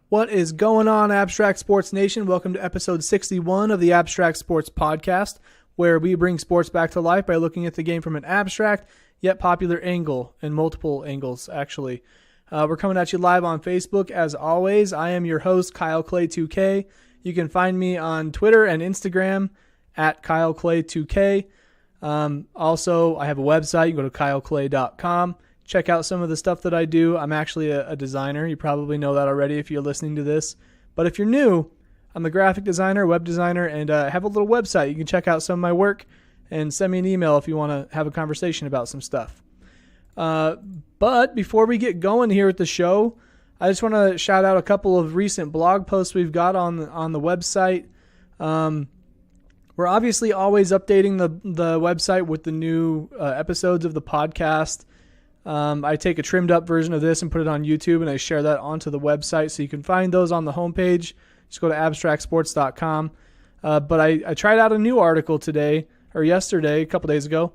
What is going on, Abstract Sports Nation? Welcome to episode 61 of the Abstract Sports Podcast, where we bring sports back to life by looking at the game from an abstract yet popular angle, and multiple angles, actually. We're coming at you live on Facebook, as always. I am your host, Kyle Clay 2K. You can find me on Twitter and Instagram at Kyle Clay 2K. Also, I have a website. You can go to kyleclay.com. Check out some of the stuff that I do. I'm actually a designer. You probably know that already if you're listening to this. But if you're new, I'm a graphic designer, web designer, and I have a little website. You can check out some of my work and send me an email if you want to have a conversation about some stuff. But before we get going here at the show, I just want to shout out a couple of recent blog posts we've got on the website. We're obviously always updating the website with the new episodes of the podcast. I take a trimmed up version of this and put it on YouTube, and I share that onto the website, so you can find those on the homepage. Just go to abstractsports.com. But I tried out a new article yesterday, a couple days ago,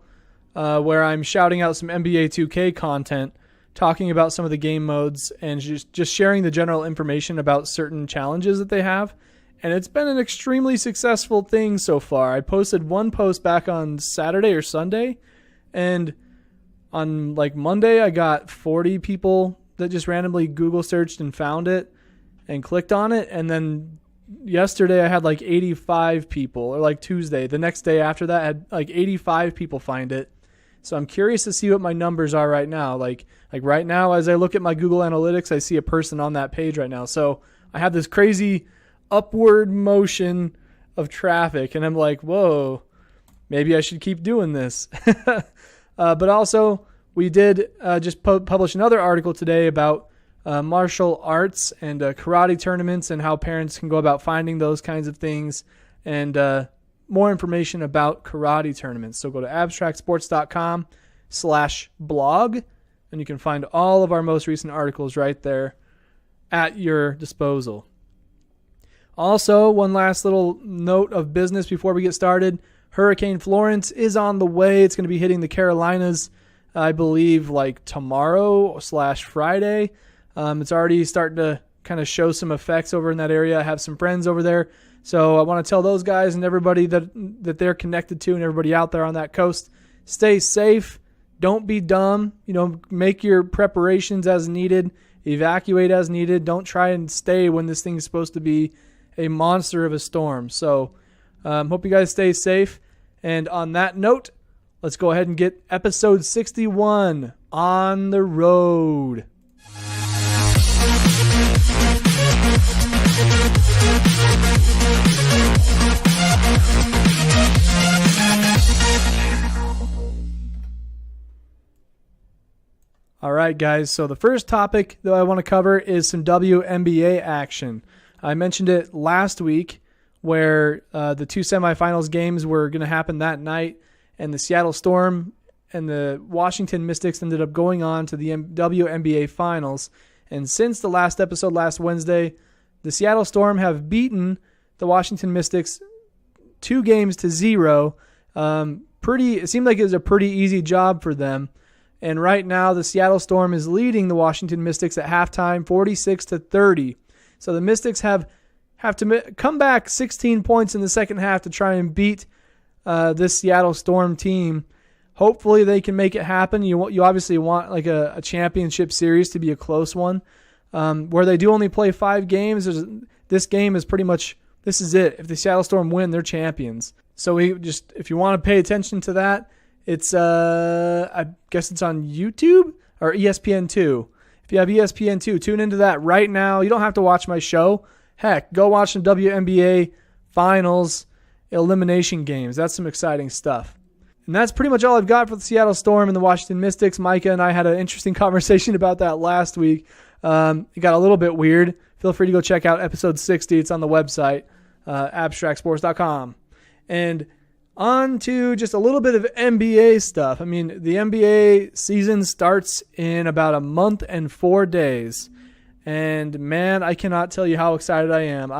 where I'm shouting out some NBA 2K content, talking about some of the game modes, and just sharing the general information about certain challenges that they have. And it's been an extremely successful thing so far. I posted one post back on Saturday or Sunday, and on Monday, I got 40 people that just randomly Google searched and found it and clicked on it. And then yesterday I had 85 people, or Tuesday. The next day after that, I had 85 people find it. So I'm curious to see what my numbers are right now. Like right now, as I look at my Google Analytics, I see a person on that page right now. So I have this crazy upward motion of traffic, and I'm like, whoa, maybe I should keep doing this. But also, we did just publish another article today about martial arts and karate tournaments and how parents can go about finding those kinds of things, and more information about karate tournaments. So go to abstractsports.com/blog, and you can find all of our most recent articles right there at your disposal. Also, one last little note of business before we get started. Hurricane Florence is on the way. It's going to be hitting the Carolinas, I believe, tomorrow/Friday. It's already starting to kind of show some effects over in that area. I have some friends over there. So I want to tell those guys and everybody that they're connected to, and everybody out there on that coast, stay safe. Don't be dumb. Make your preparations as needed. Evacuate as needed. Don't try and stay when this thing is supposed to be a monster of a storm. So hope you guys stay safe. And on that note, let's go ahead and get episode 61 on the road. All right, guys. So the first topic that I want to cover is some WNBA action. I mentioned it last week, where the two semifinals games were going to happen that night, and the Seattle Storm and the Washington Mystics ended up going on to the WNBA Finals. And since the last episode last Wednesday, the Seattle Storm have beaten the Washington Mystics 2-0. It seemed like it was a pretty easy job for them. And right now, the Seattle Storm is leading the Washington Mystics at halftime, 46-30. So the Mystics have to come back 16 points in the second half to try and beat this Seattle Storm team. Hopefully they can make it happen. You obviously want a championship series to be a close one, where they do only play 5 games. This game is pretty much, this is it. If the Seattle Storm win, they're champions. So if you want to pay attention to that, it's I guess it's on YouTube or ESPN2. If you have ESPN2, tune into that right now. You don't have to watch my show. Heck, go watch some WNBA Finals elimination games. That's some exciting stuff. And that's pretty much all I've got for the Seattle Storm and the Washington Mystics. Micah and I had an interesting conversation about that last week. It got a little bit weird. Feel free to go check out episode 60. It's on the website, abstractsports.com. And on to just a little bit of NBA stuff. I mean, the NBA season starts in about a month and 4 days. And man, I cannot tell you how excited I am.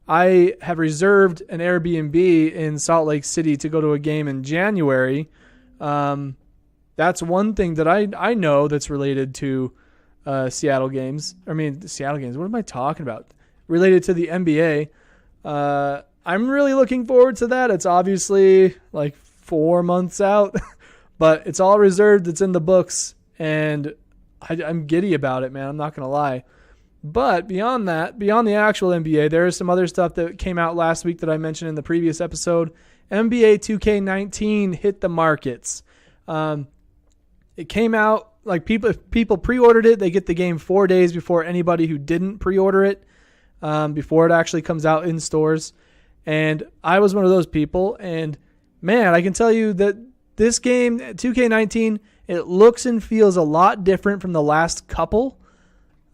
I have reserved an Airbnb in Salt Lake City to go to a game in January. That's one thing that I know that's related to Seattle games. Seattle games. What am I talking about? Related to the NBA. I'm really looking forward to that. It's obviously like 4 months out, but it's all reserved. It's in the books, and I'm giddy about it, man. I'm not going to lie. But beyond that, beyond the actual NBA, there is some other stuff that came out last week that I mentioned in the previous episode. NBA 2K19 hit the markets. It came out, like people pre-ordered it. They get the game 4 days before anybody who didn't pre-order it, before it actually comes out in stores. And I was one of those people. And man, I can tell you that this game, 2K19, it looks and feels a lot different from the last couple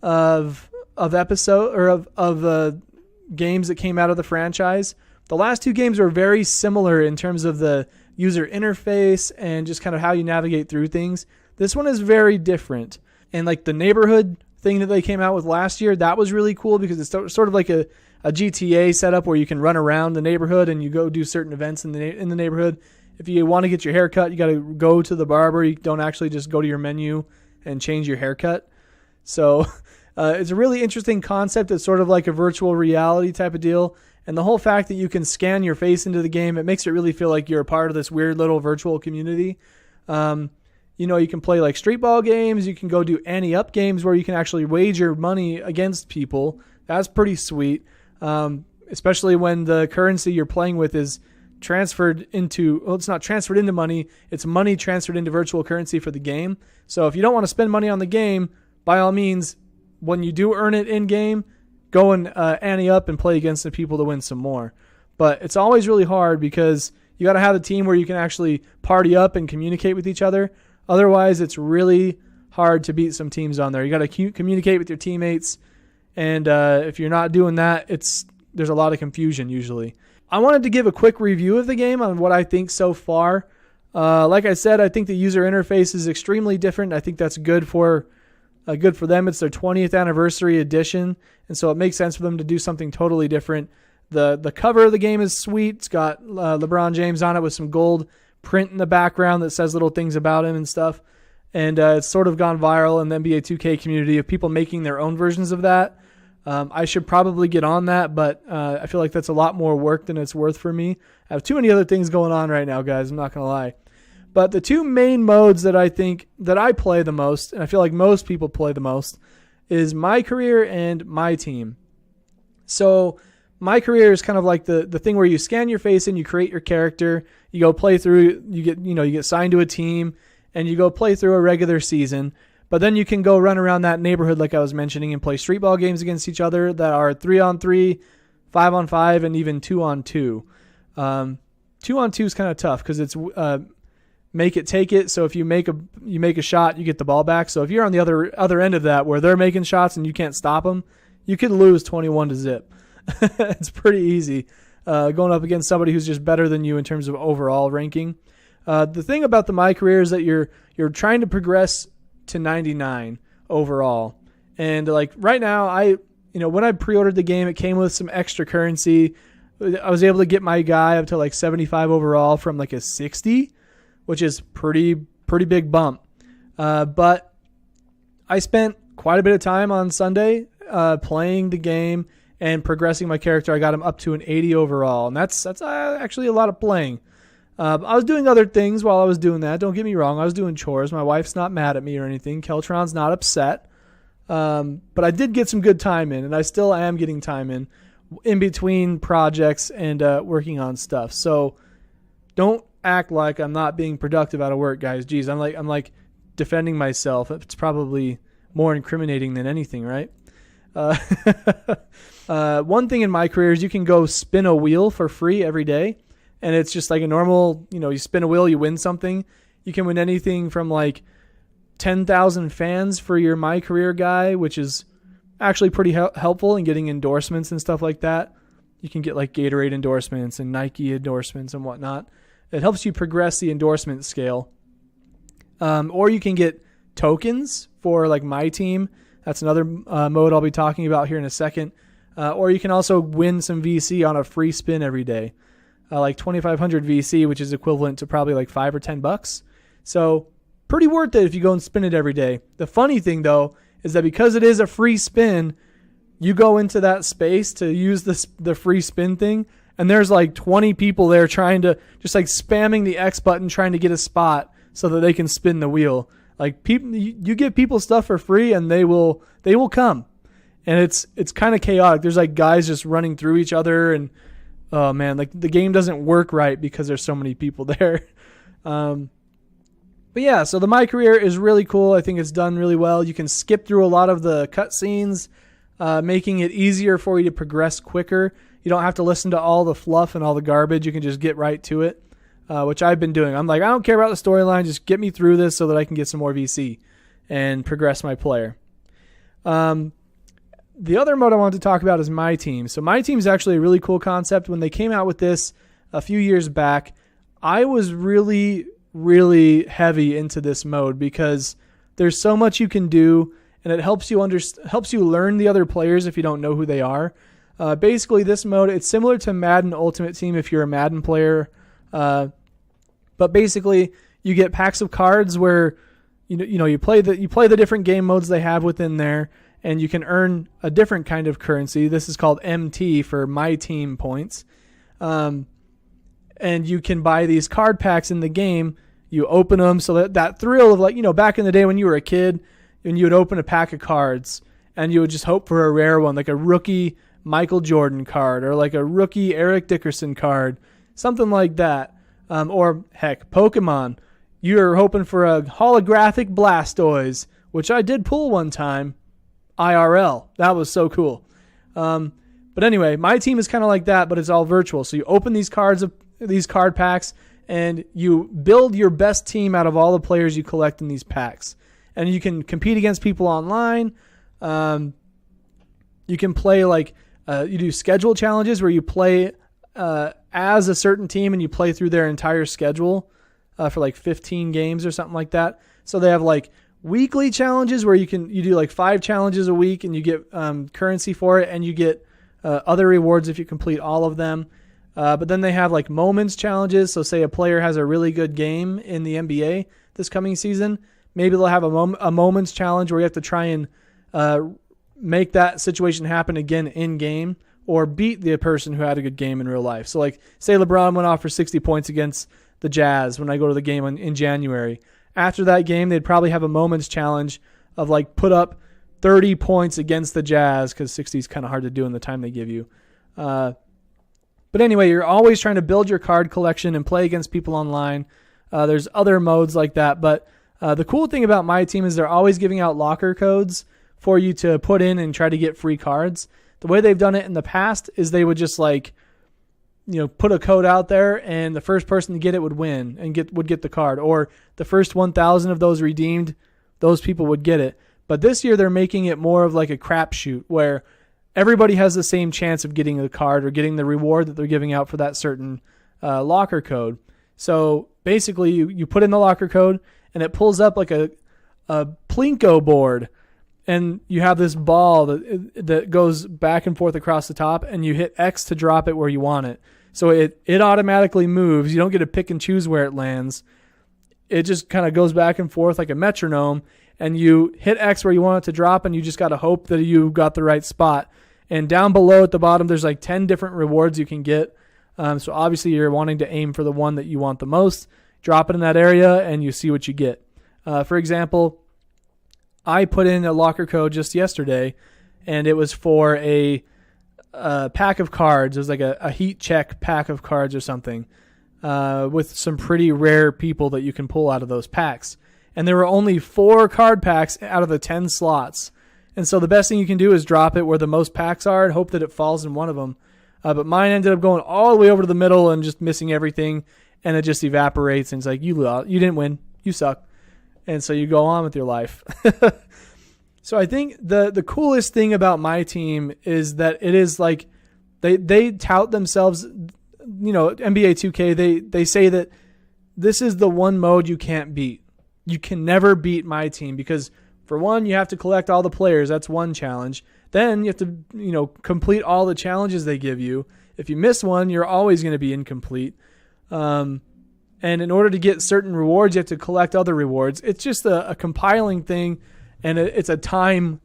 of episode or of games that came out of the franchise. The last two games were very similar in terms of the user interface and just kind of how you navigate through things. This one is very different. And like the neighborhood thing that they came out with last year, that was really cool because it's sort of like a GTA setup where you can run around the neighborhood and you go do certain events in the neighborhood. If you want to get your hair cut, you got to go to the barber. You don't actually just go to your menu and change your haircut. So it's a really interesting concept. It's sort of like a virtual reality type of deal. And the whole fact that you can scan your face into the game, it makes it really feel like you're a part of this weird little virtual community. You can play like street ball games. You can go do ante up games where you can actually wager money against people. That's pretty sweet. Especially when the currency you're playing with is transferred into, well, it's not transferred into money. It's money transferred into virtual currency for the game. So if you don't want to spend money on the game, by all means, when you do earn it in game, go and ante up and play against the people to win some more. But it's always really hard because you got to have a team where you can actually party up and communicate with each other. Otherwise, it's really hard to beat some teams on there. You got to communicate with your teammates, and if you're not doing that, there's a lot of confusion usually. I wanted to give a quick review of the game on what I think so far. Like I said, I think the user interface is extremely different. I think that's good for them. It's their 20th anniversary edition, and so it makes sense for them to do something totally different. The cover of the game is sweet. It's got LeBron James on it with some gold print in the background that says little things about him and stuff. And it's sort of gone viral in the NBA 2K community of people making their own versions of that. I should probably get on that, but I feel like that's a lot more work than it's worth for me. I have too many other things going on right now, guys. I'm not going to lie. But the two main modes that I think that I play the most, and I feel like most people play the most, is My Career and My Team. So My Career is kind of like the thing where you scan your face and you create your character. You go play through, you get signed to a team, and you go play through a regular season. But then you can go run around that neighborhood like I was mentioning and play street ball games against each other that are 3-on-3, 5-on-5, and even 2-on-2. 2-on-2 is kind of tough because it's make it, take it. So if you make a shot, you get the ball back. So if you're on the other end of that where they're making shots and you can't stop them, you could lose 21-0. It's pretty easy going up against somebody who's just better than you in terms of overall ranking. The thing about the My Career is that you're trying to progress to 99 overall. And like right now, when I pre-ordered the game, it came with some extra currency. I was able to get my guy up to like 75 overall from like a 60, which is pretty big bump. But I spent quite a bit of time on Sunday playing the game and progressing my character. I got him up to an 80 overall, and that's actually a lot of playing. I was doing other things while I was doing that. Don't get me wrong. I was doing chores. My wife's not mad at me or anything. Keltron's not upset. But I did get some good time in, and I still am getting time in between projects and working on stuff. So don't act like I'm not being productive out of work, guys. Geez, I'm like defending myself. It's probably more incriminating than anything, right? One thing in My Career is you can go spin a wheel for free every day. And it's just like a normal, you spin a wheel, you win something. You can win anything from like 10,000 fans for your My Career guy, which is actually pretty helpful in getting endorsements and stuff like that. You can get like Gatorade endorsements and Nike endorsements and whatnot. It helps you progress the endorsement scale. Or you can get tokens for like My Team. That's another mode I'll be talking about here in a second. Or you can also win some VC on a free spin every day. Like 2,500 VC, which is equivalent to probably like $5 or $10. So pretty worth it if you go and spin it every day. The funny thing though is that because it is a free spin, you go into that space to use the free spin thing, and there's like 20 people there trying to just like spamming the X button trying to get a spot so that they can spin the wheel. Like people, you give people stuff for free and they will come. And it's kind of chaotic. There's like guys just running through each other, and oh man, like the game doesn't work right because there's so many people there. But yeah, so the My Career is really cool. I think it's done really well. You can skip through a lot of the cutscenes, making it easier for you to progress quicker. You don't have to listen to all the fluff and all the garbage. You can just get right to it, which I've been doing. I'm like, I don't care about the storyline. Just get me through this so that I can get some more VC and progress my player. The other mode I wanted to talk about is My Team. So My Team is actually a really cool concept. When they came out with this a few years back, I was really, really heavy into this mode because there's so much you can do, and it helps you learn the other players if you don't know who they are. Basically, this mode, it's similar to Madden Ultimate Team if you're a Madden player, but basically you get packs of cards where you play the different game modes they have within there, and you can earn a different kind of currency. This is called MT for My Team points. And you can buy these card packs in the game. You open them, so that thrill of like, back in the day when you were a kid and you would open a pack of cards and you would just hope for a rare one, like a rookie Michael Jordan card or like a rookie Eric Dickerson card, something like that. Or heck, Pokemon. You're hoping for a holographic Blastoise, which I did pull one time. IRL. That was so cool. But anyway, My Team is kind of like that, but it's all virtual. So you open these card packs and you build your best team out of all the players you collect in these packs. And you can compete against people online. You can play like you do schedule challenges where you play as a certain team and you play through their entire schedule for like 15 games or something like that. So they have like weekly challenges where you do like 5 challenges a week and you get currency for it, and you get other rewards if you complete all of them. But then they have like moments challenges. So say a player has a really good game in the NBA this coming season, maybe they'll have a moments challenge where you have to try and make that situation happen again in game, or beat the person who had a good game in real life. So like say LeBron went off for 60 points against the Jazz when I go to the game in January. After that game, they'd probably have a moments challenge of like put up 30 points against the Jazz, because 60 is kind of hard to do in the time they give you. But anyway, you're always trying to build your card collection and play against people online. There's other modes like that, but the cool thing about My Team is they're always giving out locker codes for you to put in and try to get free cards. The way they've done it in the past is they would just like, put a code out there, and the first person to get it would win and would get the card, or the first 1,000 of those redeemed, those people would get it. But this year they're making it more of like a crapshoot where everybody has the same chance of getting the card or getting the reward that they're giving out for that certain locker code. So basically you put in the locker code and it pulls up like a Plinko board, and you have this ball that goes back and forth across the top, and you hit X to drop it where you want it. So it automatically moves. You don't get to pick and choose where it lands. It just kind of goes back and forth like a metronome, and you hit X where you want it to drop, and you just got to hope that you got the right spot. And down below at the bottom, there's like 10 different rewards you can get. So obviously you're wanting to aim for the one that you want the most. Drop it in that area, and you see what you get. For example, I put in a locker code just yesterday, and it was for a pack of cards. It was like a heat check pack of cards or something, with some pretty rare people that you can pull out of those packs. And there were only 4 card packs out of the 10 slots. And so the best thing you can do is drop it where the most packs are and hope that it falls in one of them. But mine ended up going all the way over to the middle and just missing everything, and it just evaporates, and it's like, you didn't win. You suck. And so you go on with your life. So I think the coolest thing about My Team is that it is like they tout themselves, NBA 2K, they say that this is the one mode you can't beat. You can never beat My Team because, for one, you have to collect all the players. That's one challenge. Then you have to, complete all the challenges they give you. If you miss one, you're always going to be incomplete. And in order to get certain rewards, you have to collect other rewards. It's just a compiling thing, and it's a time.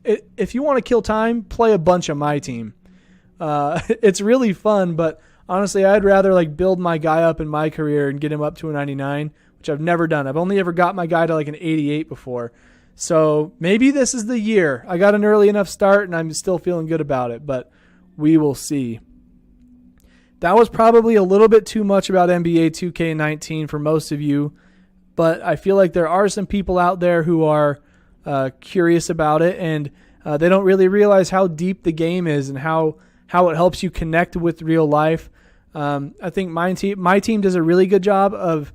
If you want to kill time, play a bunch of my team. It's really fun, but honestly, I'd rather like build my guy up in my career and get him up to a 99, which I've never done. I've only ever got my guy to like an 88 before. So maybe this is the year. I got an early enough start, and I'm still feeling good about it, but we will see. That was probably a little bit too much about NBA 2K19 for most of you, but I feel like there are some people out there who are curious about it, and they don't really realize how deep the game is and how it helps you connect with real life. I think my team does a really good job of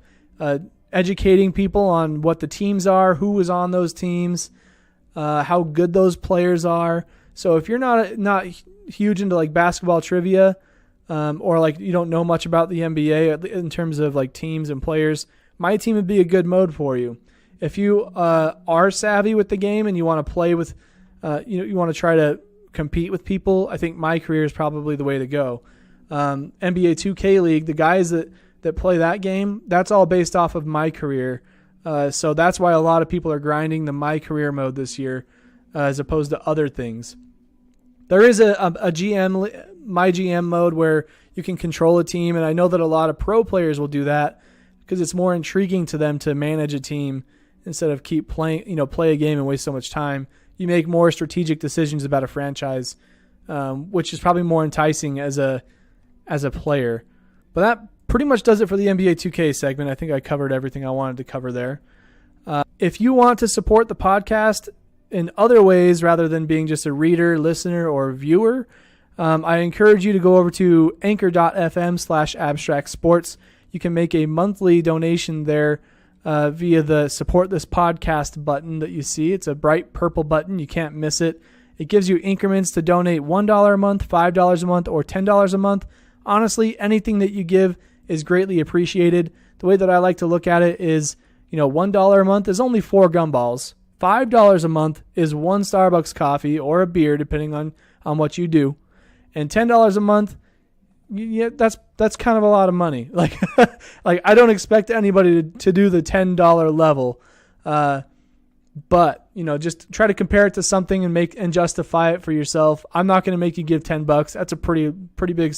educating people on what the teams are, who was on those teams, how good those players are. So if you're not huge into like basketball trivia, or like you don't know much about the NBA in terms of like teams and players, my team would be a good mode for you. If you are savvy with the game and you want to play with, you want to try to compete with people, I think my career is probably the way to go. NBA 2K League, the guys that play that game, that's all based off of my career. So that's why a lot of people are grinding the my career mode this year as opposed to other things. There is a GM, my GM mode where you can control a team, and I know that a lot of pro players will do that because it's more intriguing to them to manage a team instead of keep playing, play a game and waste so much time. You make more strategic decisions about a franchise, which is probably more enticing as a player. But that pretty much does it for the NBA 2K segment. I think I covered everything I wanted to cover there. If you want to support the podcast in other ways rather than being just a reader, listener, or viewer, I encourage you to go over to anchor.fm/abstractsports. You can make a monthly donation there via the support this podcast button that you see. It's a bright purple button. You can't miss it. It gives you increments to donate $1 a month, $5 a month, or $10 a month. Honestly, anything that you give is greatly appreciated. The way that I like to look at it is, $1 a month is only 4 gumballs. $5 a month is 1 Starbucks coffee or a beer, depending on what you do. And $10 a month, that's kind of a lot of money. Like I don't expect anybody to do the $10 level. But, just try to compare it to something and justify it for yourself. I'm not going to make you give $10. That's a pretty big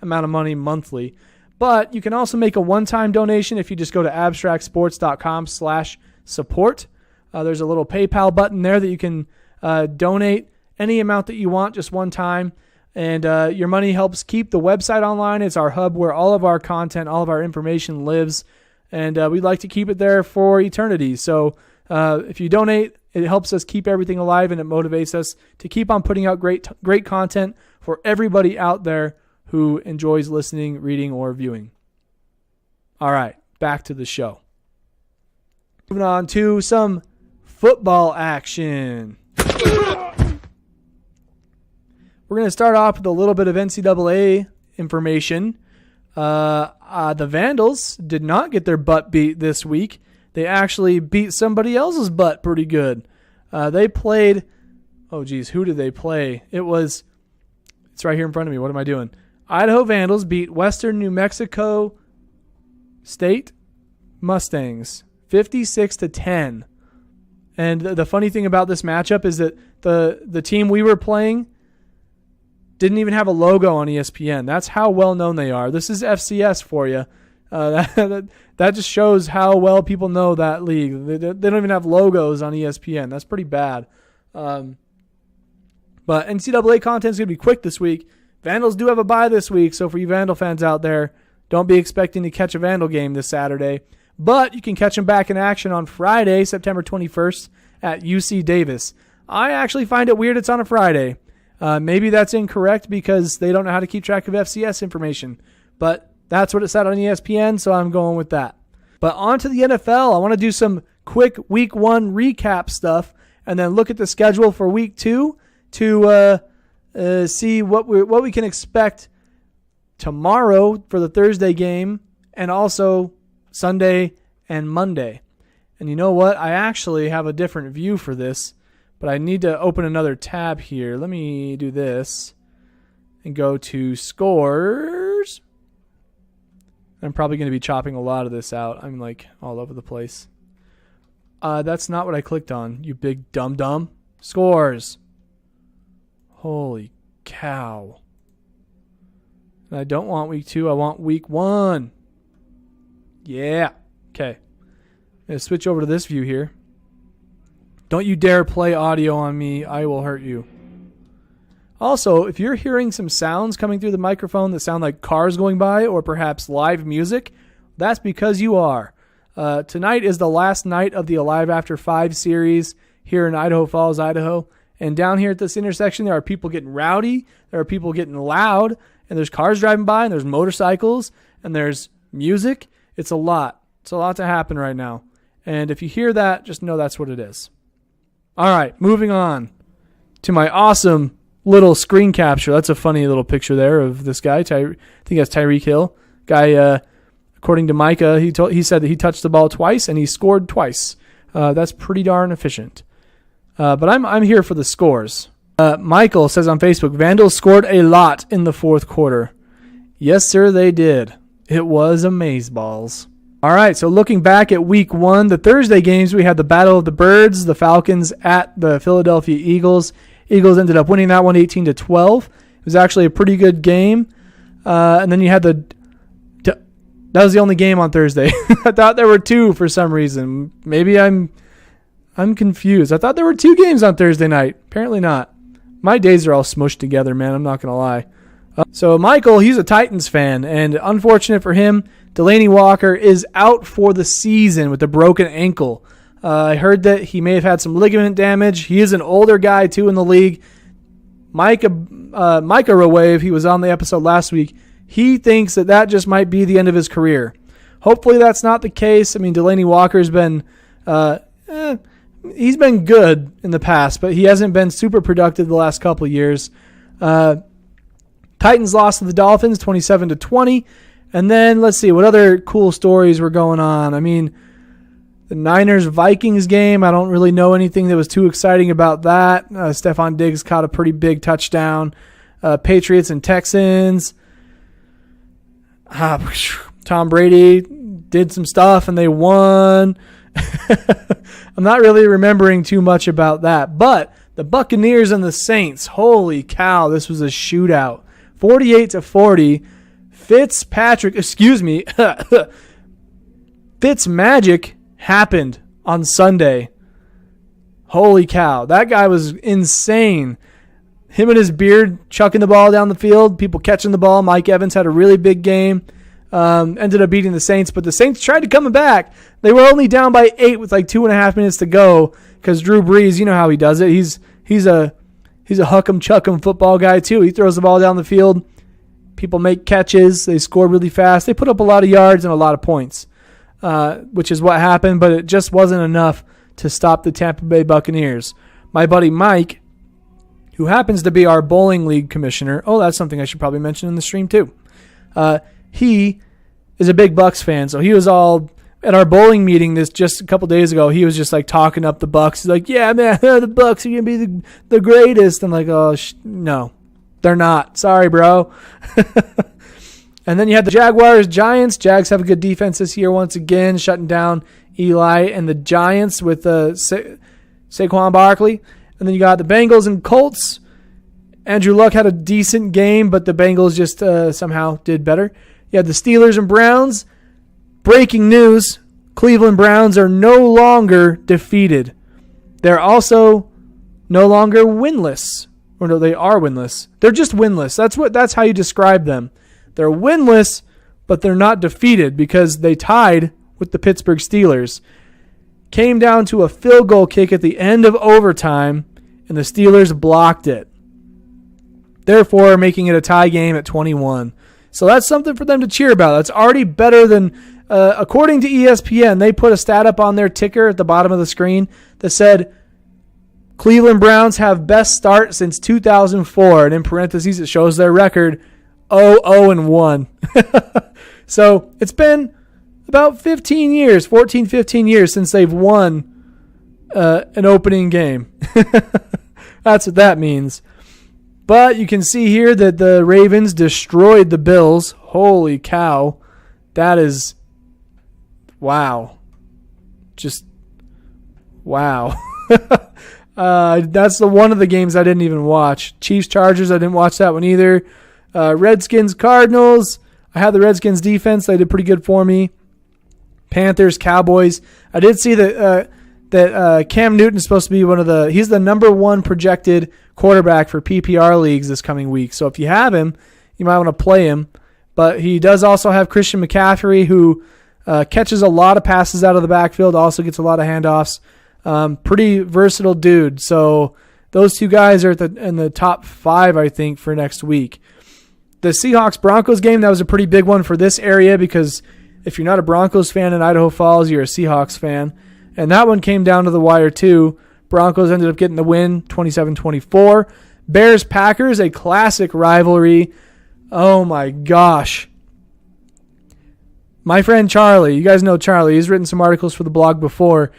amount of money monthly. But you can also make a one-time donation if you just go to abstractsports.com/support. There's a little PayPal button there that you can donate any amount that you want just one time. And your money helps keep the website online. It's our hub where all of our content, all of our information lives. And we'd like to keep it there for eternity. So if you donate, it helps us keep everything alive, and it motivates us to keep on putting out great content for everybody out there who enjoys listening, reading, or viewing. All right, back to the show. Moving on to some football action. We're going to start off with a little bit of NCAA information. The Vandals did not get their butt beat this week. They actually beat somebody else's butt pretty good. They played, who did they play? It's right here in front of me. What am I doing? Idaho Vandals beat Western New Mexico State Mustangs 56-10. And the funny thing about this matchup is that the team we were playing didn't even have a logo on ESPN. That's how well known they are. This is FCS for you. That just shows how well people know that league. They don't even have logos on ESPN. That's pretty bad. But NCAA content is going to be quick this week. Vandals do have a bye this week, so for you Vandal fans out there, don't be expecting to catch a Vandal game this Saturday. But you can catch them back in action on Friday, September 21st at UC Davis. I actually find it weird it's on a Friday. Maybe that's incorrect because they don't know how to keep track of FCS information. But that's what it said on ESPN, so I'm going with that. But on to the NFL. I want to do some quick Week 1 recap stuff and then look at the schedule for Week 2 to see what we can expect tomorrow for the Thursday game and also Sunday and Monday. And you know what? I actually have a different view for this, but I need to open another tab here. Let me do this and go to scores. I'm probably going to be chopping a lot of this out. I'm like all over the place. That's not what I clicked on, you big dum-dum. Scores. Holy cow. And I don't want week 2. I want week 1. Yeah. Okay. I'm going to switch over to this view here. Don't you dare play audio on me. I will hurt you. Also, if you're hearing some sounds coming through the microphone that sound like cars going by or perhaps live music, that's because you are. Tonight is the last night of the Alive After 5 series here in Idaho Falls, Idaho. And down here at this intersection, there are people getting rowdy, there are people getting loud, and there's cars driving by, and there's motorcycles, and there's music. It's a lot. It's a lot to happen right now. And if you hear that, just know that's what it is. All right, moving on to my awesome little screen capture. That's a funny little picture there of this guy. I think that's Tyreek Hill. Guy, according to Micah, he said that he touched the ball twice and he scored twice. That's pretty darn efficient. But I'm here for the scores. Michael says on Facebook, Vandals scored a lot in the fourth quarter. Yes, sir, they did. It was amazeballs. All right, so looking back at week 1, the Thursday games, we had the Battle of the Birds, the Falcons at the Philadelphia Eagles. Eagles ended up winning that one 18-12. It was actually a pretty good game. And then you had that was the only game on Thursday. I thought there were 2 for some reason. Maybe I'm confused. I thought there were 2 games on Thursday night. Apparently not. My days are all smushed together, man. I'm not going to lie. So Michael, he's a Titans fan, and unfortunate for him, Delanie Walker is out for the season with a broken ankle. I heard that he may have had some ligament damage. He is an older guy, too, in the league. Micah Rowave, he was on the episode last week. He thinks that just might be the end of his career. Hopefully that's not the case. I mean, Delanie Walker's been he's been good in the past, but he hasn't been super productive the last couple of years. Titans lost to the Dolphins 27-20. And then let's see what other cool stories were going on. I mean, the Niners-Vikings game, I don't really know anything that was too exciting about that. Stephon Diggs caught a pretty big touchdown. Patriots and Texans. Tom Brady did some stuff and they won. I'm not really remembering too much about that. But the Buccaneers and the Saints, holy cow, this was a shootout. 48-40. Fitzmagic happened on Sunday. Holy cow. That guy was insane. Him and his beard chucking the ball down the field, people catching the ball. Mike Evans had a really big game. Ended up beating the Saints, but the Saints tried to come back. They were only down by 8 with like 2.5 minutes to go because Drew Brees, you know how he does it. He's a huck'em chuck'em football guy too. He throws the ball down the field. People make catches. They score really fast. They put up a lot of yards and a lot of points, which is what happened, but it just wasn't enough to stop the Tampa Bay Buccaneers. My buddy Mike, who happens to be our bowling league commissioner. Oh, that's something I should probably mention in the stream too. He is a big Bucs fan, so he was all at our bowling meeting this just a couple days ago. He was just like talking up the Bucs. He's like, "Yeah, man, the Bucs are gonna be the greatest." I'm like, "Oh, no, they're not. Sorry, bro." And then you had the Jaguars, Giants. Jags have a good defense this year once again, shutting down Eli and the Giants with Saquon Barkley. And then you got the Bengals and Colts. Andrew Luck had a decent game, but the Bengals just somehow did better. You had the Steelers and Browns. Breaking news, Cleveland Browns are no longer defeated. They're also no longer winless. Or no, they are winless. They're just winless. That's how you describe them. They're winless, but they're not defeated because they tied with the Pittsburgh Steelers. Came down to a field goal kick at the end of overtime, and the Steelers blocked it. Therefore, making it a tie game at 21. So that's something for them to cheer about. That's already better than, according to ESPN, they put a stat up on their ticker at the bottom of the screen that said, Cleveland Browns have best start since 2004. And in parentheses, it shows their record 0-1. So it's been about 15 years, 15 years since they've won an opening game. That's what that means. But you can see here that the Ravens destroyed the Bills. Holy cow. That is, wow. Just Wow. That's the one of the games I didn't even watch. Chiefs-Chargers, I didn't watch that one either. Redskins-Cardinals, I had the Redskins defense. They did pretty good for me. Panthers-Cowboys. I did see that Cam Newton is supposed to be he's the number one projected quarterback for PPR leagues this coming week. So if you have him, you might want to play him. But he does also have Christian McCaffrey, who catches a lot of passes out of the backfield, also gets a lot of handoffs. Pretty versatile dude. So those two guys are in the top 5, I think, for next week. The Seahawks-Broncos game, that was a pretty big one for this area because if you're not a Broncos fan in Idaho Falls, you're a Seahawks fan. And that one came down to the wire too. Broncos ended up getting the win, 27-24. Bears-Packers, a classic rivalry. Oh my gosh. My friend Charlie, you guys know Charlie. He's written some articles for the blog before.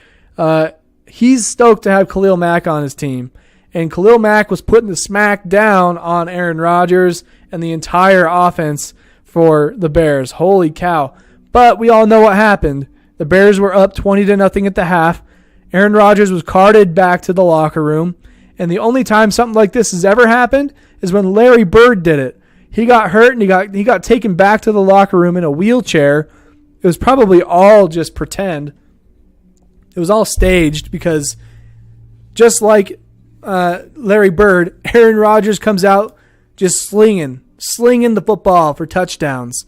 He's stoked to have Khalil Mack on his team. And Khalil Mack was putting the smack down on Aaron Rodgers and the entire offense for the Bears. Holy cow. But we all know what happened. The Bears were up 20-0 at the half. Aaron Rodgers was carted back to the locker room. And the only time something like this has ever happened is when Larry Bird did it. He got hurt and he got taken back to the locker room in a wheelchair. It was probably all just pretend. It was all staged because just like Larry Bird, Aaron Rodgers comes out just slinging the football for touchdowns.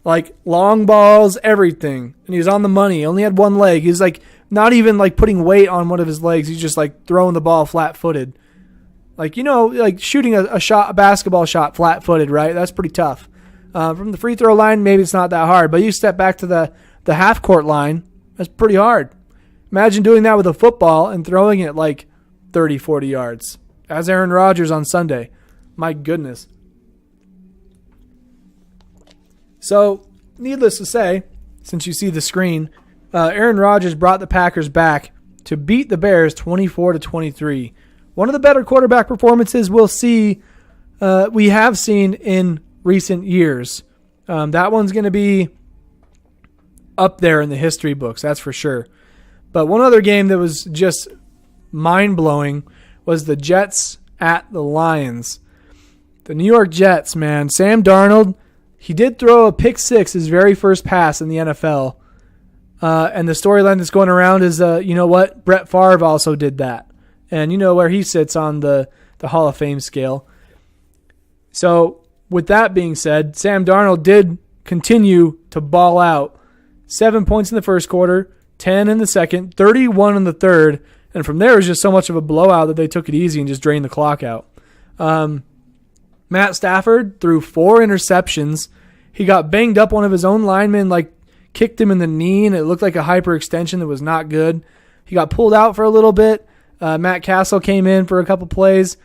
Like long balls, everything. And he was on the money. He only had one leg. He was like not even like putting weight on one of his legs. He's just like throwing the ball flat-footed. Like, like shooting a basketball shot flat-footed, right? That's pretty tough. From the free throw line, maybe it's not that hard. But you step back to the half-court line, that's pretty hard. Imagine doing that with a football and throwing it like 30, 40 yards. As Aaron Rodgers on Sunday. My goodness. So, needless to say, since you see the screen, Aaron Rodgers brought the Packers back to beat the Bears 24-23. One of the better quarterback performances we have seen in recent years. That one's going to be up there in the history books, that's for sure. But one other game that was just mind-blowing was the Jets at the Lions. The New York Jets, man. Sam Darnold, he did throw a pick six, his very first pass in the NFL. And the storyline that's going around is, you know what? Brett Favre also did that. And you know where he sits on the Hall of Fame scale. So with that being said, Sam Darnold did continue to ball out. 7 points in the first quarter, 10 in the second, 31 in the third. And from there, it was just so much of a blowout that they took it easy and just drained the clock out. Matt Stafford threw 4 interceptions. He got banged up. One of his own linemen kicked him in the knee, and it looked like a hyperextension that was not good. He got pulled out for a little bit. Matt Castle came in for a couple plays.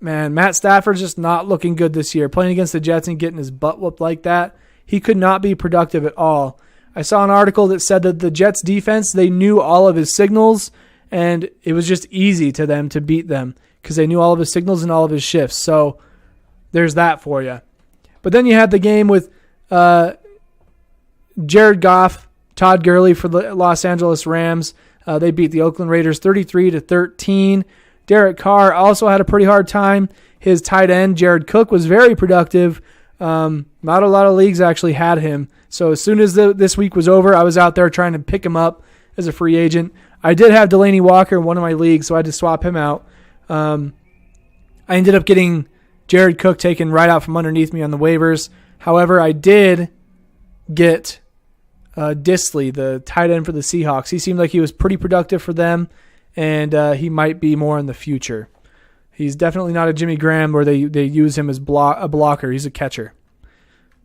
Man, Matt Stafford's just not looking good this year. Playing against the Jets and getting his butt whooped like that, he could not be productive at all. I saw an article that said that the Jets defense, they knew all of his signals, and it was just easy to them to beat them because they knew all of his signals and all of his shifts. So there's that for you. But then you had the game with Jared Goff, Todd Gurley for the Los Angeles Rams. They beat the Oakland Raiders 33-13. Derek Carr also had a pretty hard time. His tight end, Jared Cook, was very productive. Not a lot of leagues actually had him. So as soon as this week was over, I was out there trying to pick him up as a free agent. I did have Delaney Walker in one of my leagues, so I had to swap him out. I ended up getting Jared Cook taken right out from underneath me on the waivers. However, I did get Disley, the tight end for the Seahawks. He seemed like he was pretty productive for them, and he might be more in the future. He's definitely not a Jimmy Graham where they use him as a blocker. He's a catcher.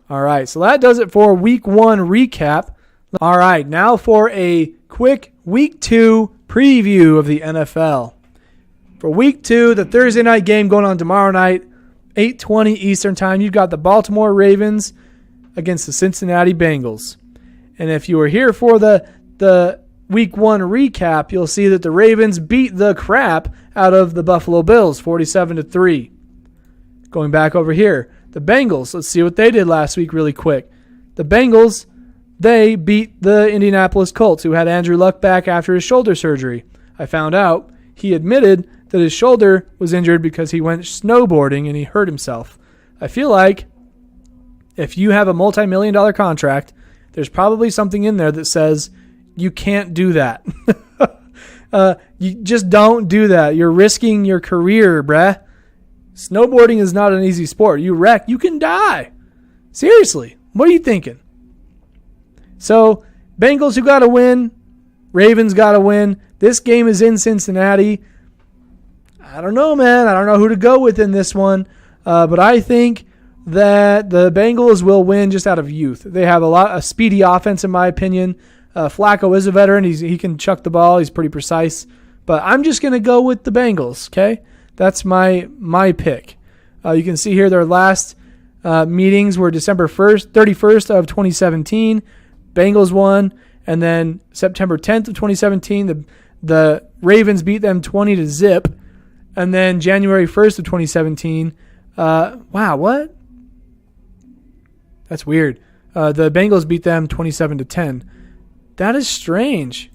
All right, so that does it for Week 1 recap. All right, now for a quick Week 2 preview of the NFL. For Week 2, the Thursday night game going on tomorrow night, 8:20 Eastern Time, you've got the Baltimore Ravens against the Cincinnati Bengals. And if you were here for the Week 1 recap, you'll see that the Ravens beat the crap out of the Buffalo Bills, 47-3. Going back over here, the Bengals, let's see what they did last week really quick. The Bengals, they beat the Indianapolis Colts, who had Andrew Luck back after his shoulder surgery. I found out he admitted that his shoulder was injured because he went snowboarding and he hurt himself. I feel like if you have a multi-million-dollar contract, there's probably something in there that says you can't do that. You just don't do that. You're risking your career, bruh. Snowboarding is not an easy sport. You wreck, you can die. Seriously, what are you thinking? So, Bengals who got to win, Ravens got to win. This game is in Cincinnati. I don't know, man. I don't know who to go with in this one. But I think that the Bengals will win just out of youth. They have a speedy offense, in my opinion. Flacco is a veteran. He can chuck the ball. He's pretty precise. But I'm just going to go with the Bengals, okay? That's my pick. You can see here their last meetings were December 31st of 2017. Bengals won. And then September 10th of 2017, the Ravens beat them 20-0. And then January 1st of 2017, wow, what? That's weird. The Bengals beat them 27-10. That is strange.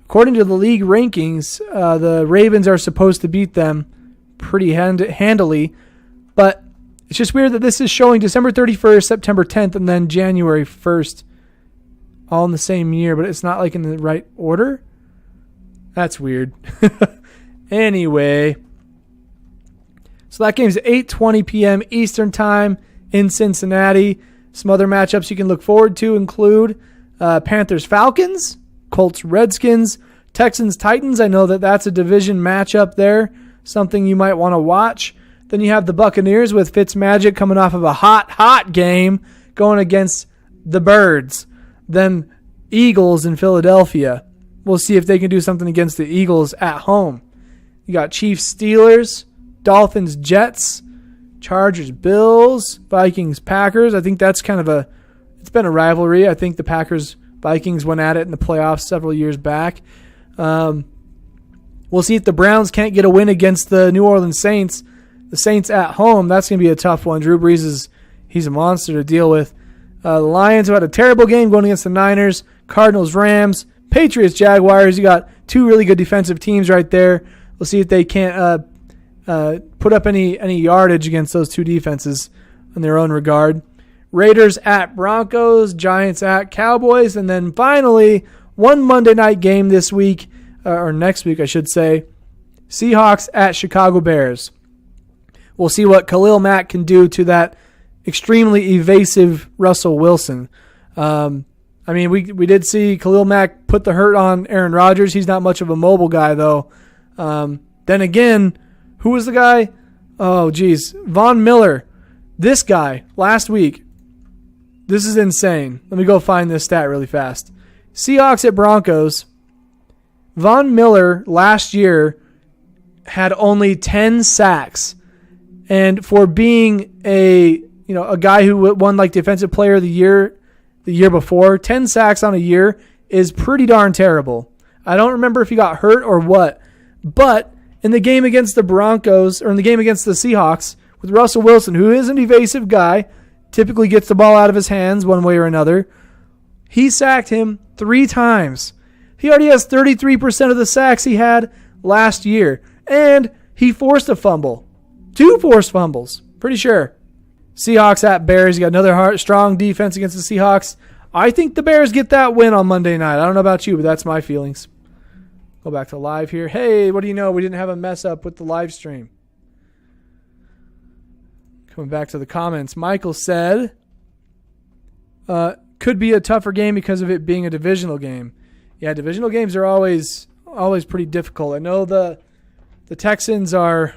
According to the league rankings, the Ravens are supposed to beat them pretty handily, but it's just weird that this is showing December 31st, September 10th, and then January 1st, all in the same year, but it's not like in the right order. That's weird. Anyway, so that game's at 8:20 p.m. Eastern Time in Cincinnati. Some other matchups you can look forward to include Panthers-Falcons, Colts-Redskins, Texans-Titans. I know that's a division matchup there, something you might want to watch. Then you have the Buccaneers with Fitzmagic coming off of a hot game going against the Birds. Then Eagles in Philadelphia. We'll see if they can do something against the Eagles at home. You got Chiefs-Steelers, Dolphins-Jets, Chargers-Bills, Vikings-Packers. I think that's it's been a rivalry. I think the Packers-Vikings went at it in the playoffs several years back. We'll see if the Browns can't get a win against the New Orleans Saints. The Saints at home, that's going to be a tough one. Drew Brees he's a monster to deal with. The Lions, who had a terrible game going against the Niners, Cardinals-Rams, Patriots-Jaguars. You got two really good defensive teams right there. We'll see if they can't put up any yardage against those two defenses in their own regard. Raiders at Broncos, Giants at Cowboys, and then finally, one Monday night game this week, or next week I should say, Seahawks at Chicago Bears. We'll see what Khalil Mack can do to that extremely evasive Russell Wilson. We did see Khalil Mack put the hurt on Aaron Rodgers. He's not much of a mobile guy, though. Then again, who was the guy? Oh, geez. Von Miller. This guy, last week. This is insane. Let me go find this stat really fast. Seahawks at Broncos. Von Miller last year had only 10 sacks. And for being a guy who won like Defensive Player of the Year the year before, 10 sacks on a year is pretty darn terrible. I don't remember if he got hurt or what, but in the game against the Broncos, or in the game against the Seahawks, with Russell Wilson, who is an evasive guy, typically gets the ball out of his hands one way or another, he sacked him 3 times. He already has 33% of the sacks he had last year, and he forced a fumble. 2 forced fumbles, pretty sure. Seahawks at Bears. You got another strong defense against the Seahawks. I think the Bears get that win on Monday night. I don't know about you, but that's my feelings. Go back to live here. Hey, what do you know? We didn't have a mess up with the live stream. Coming back to the comments. Michael said, could be a tougher game because of it being a divisional game. Yeah, divisional games are always pretty difficult. I know the Texans are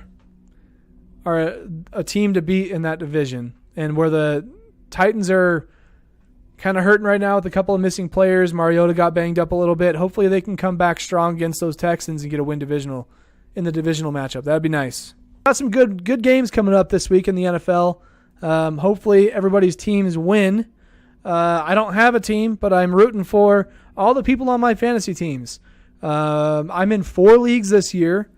a team to beat in that division, and where the Titans are kind of hurting right now with a couple of missing players. Mariota got banged up a little bit. Hopefully they can come back strong against those Texans and get a win in the divisional matchup. That'd be nice. Got some good games coming up this week in the NFL. Hopefully everybody's teams win. I don't have a team, but I'm rooting for all the people on my fantasy teams. I'm in 4 leagues this year.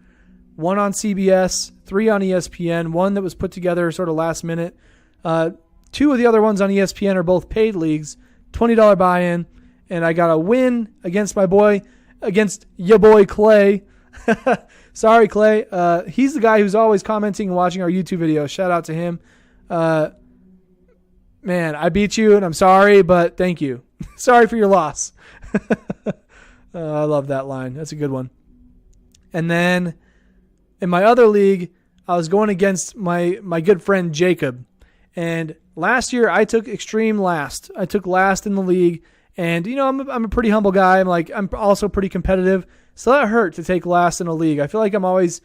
1 on CBS, 3 on ESPN, 1 that was put together sort of last minute. 2 of the other ones on ESPN are both paid leagues, $20 buy-in, and I got a win against my boy against your boy Clay. Sorry, Clay. He's the guy who's always commenting and watching our YouTube videos. Shout out to him. Man, I beat you, and I'm sorry, but thank you. Sorry for your loss. I love that line. That's a good one. And then in my other league, I was going against my good friend Jacob. And last year, I took extreme last. I took last in the league. And, I'm a pretty humble guy. I'm also pretty competitive. So that hurt to take last in a league. I feel like I'm always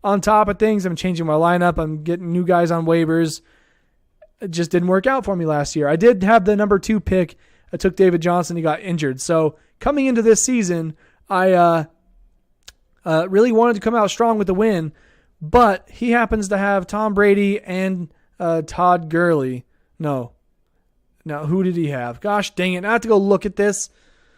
on top of things. I'm changing my lineup. I'm getting new guys on waivers. It just didn't work out for me last year. I did have the number 2 pick. I took David Johnson. He got injured. So coming into this season, I really wanted to come out strong with the win, but he happens to have Tom Brady and Todd Gurley. No, who did he have? Gosh dang it. I have to go look at this.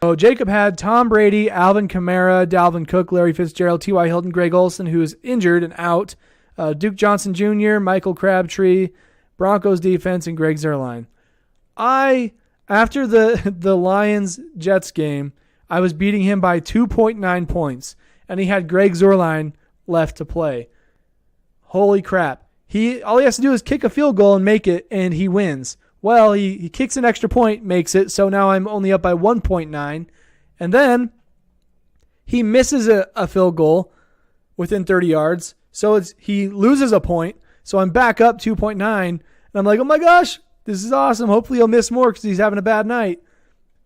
So Jacob had Tom Brady, Alvin Kamara, Dalvin Cook, Larry Fitzgerald, T.Y. Hilton, Greg Olsen, who is injured and out, Duke Johnson Jr., Michael Crabtree, Broncos defense, and Greg Zuerlein. After the Lions-Jets game, I was beating him by 2.9 points, and he had Greg Zuerlein left to play. Holy crap. All he has to do is kick a field goal and make it, and he wins. Well, he kicks an extra point, makes it, so now I'm only up by 1.9. And then he misses a field goal within 30 yards, so he loses a point, so I'm back up 2.9, and I'm like, oh my gosh, this is awesome. Hopefully he'll miss more because he's having a bad night.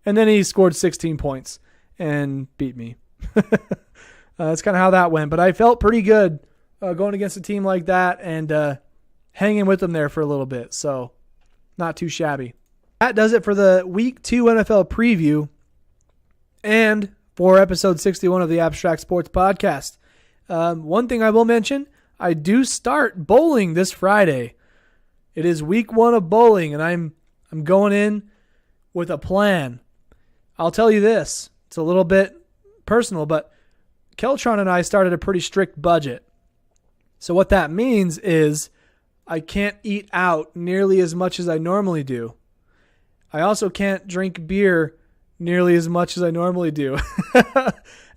And then he scored 16 points and beat me. That's kind of how that went. But I felt pretty good going against a team like that and hanging with them there for a little bit. So not too shabby. That does it for the Week 2 NFL preview and for episode 61 of the Abstract Sports Podcast. One thing I will mention, I do start bowling this Friday. It is week 1 of bowling, and I'm going in with a plan. I'll tell you this. It's a little bit personal, but Keltron and I started a pretty strict budget. So what that means is I can't eat out nearly as much as I normally do. I also can't drink beer nearly as much as I normally do.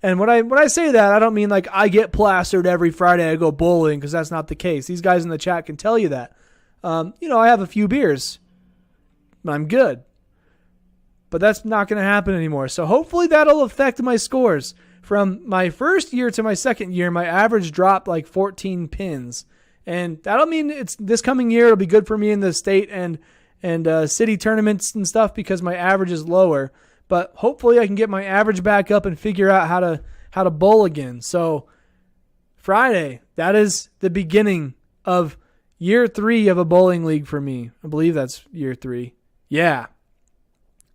And when I say that, I don't mean like I get plastered every Friday I go bowling, because that's not the case. These guys in the chat can tell you that. I have a few beers. I'm good. But that's not going to happen anymore. So hopefully that'll affect my scores. From my first year to my second year, my average dropped like 14 pins. And that'll mean it's this coming year it'll be good for me in the state and city tournaments and stuff because my average is lower. But hopefully I can get my average back up and figure out how to bowl again. So Friday, that is the beginning of year 3 of a bowling league for me. I believe that's year 3. Yeah.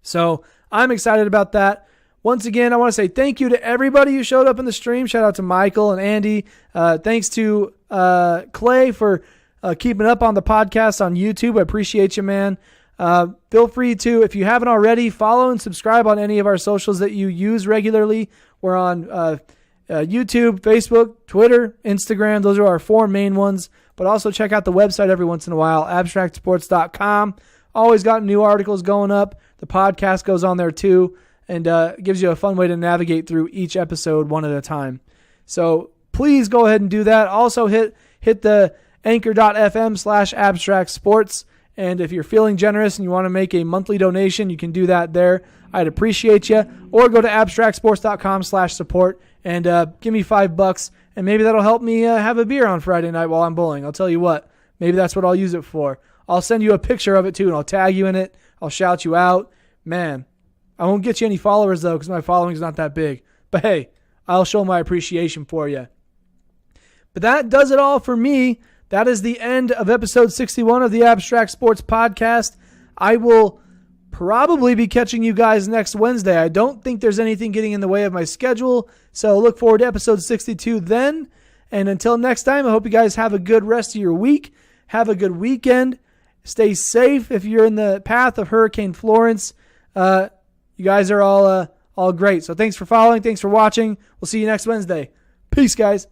So I'm excited about that. Once again, I want to say thank you to everybody who showed up in the stream. Shout out to Michael and Andy. Thanks to Clay for keeping up on the podcast on YouTube. I appreciate you, man. Feel free to, if you haven't already, follow and subscribe on any of our socials that you use regularly. We're on YouTube, Facebook, Twitter, Instagram. Those are our 4 main ones. But also check out the website every once in a while, abstractsports.com. Always got new articles going up. The podcast goes on there too, and gives you a fun way to navigate through each episode one at a time. So please go ahead and do that. Also hit the anchor.fm/abstractsports. And if you're feeling generous and you want to make a monthly donation, you can do that there. I'd appreciate you. Or go to abstractsports.com/support and give me $5, and maybe that'll help me have a beer on Friday night while I'm bowling. I'll tell you what, maybe that's what I'll use it for. I'll send you a picture of it too, and I'll tag you in it. I'll shout you out. Man, I won't get you any followers though, because my following is not that big. But hey, I'll show my appreciation for you. But that does it all for me. That is the end of episode 61 of the Abstract Sports Podcast. I will probably be catching you guys next Wednesday. I don't think there's anything getting in the way of my schedule, so look forward to episode 62 then. And until next time, I hope you guys have a good rest of your week. Have a good weekend. Stay safe if you're in the path of Hurricane Florence. You guys are all great. So thanks for following. Thanks for watching. We'll see you next Wednesday. Peace, guys.